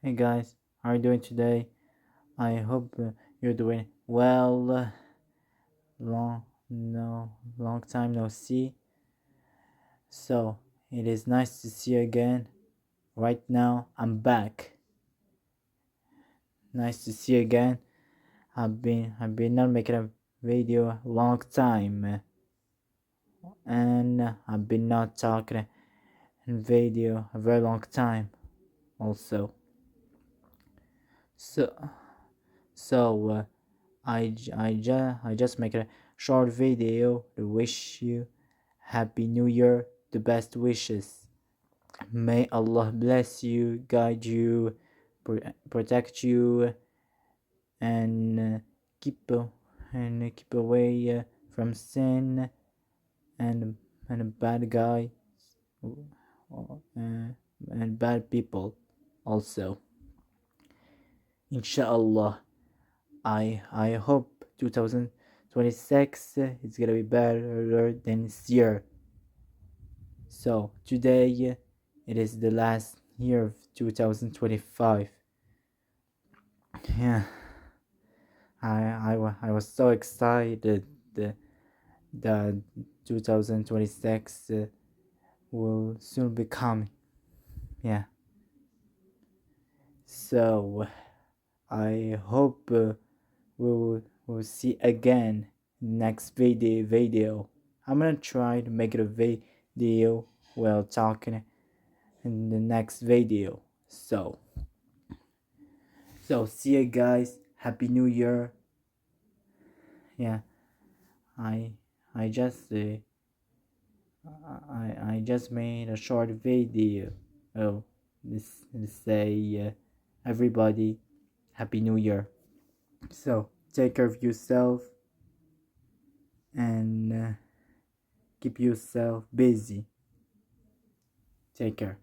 Hey guys, how are you doing today? I hope you're doing well. Long time no see. So it is nice to see you again. Right now, I'm back. Nice to see you again. I've been not making a video a long time, and I've been not talking in video a very long time. Also, so so I just make a short video to wish you Happy New Year, the best wishes. May Allah bless you, guide you, protect you, and keep away from sin and bad guy and bad people. Also, inshallah, I hope 2026 is gonna be better than this year. So today it is the last year of 2025. Yeah, I was so excited that, that 2026 will soon be coming. Yeah, so I hope we'll see again next video. I'm gonna try to make it a video while talking in the next video. So see you guys. Happy New Year. Yeah, I I just I just made a short video. Oh, this say everybody Happy New Year. So take care of yourself and keep yourself busy. Take care.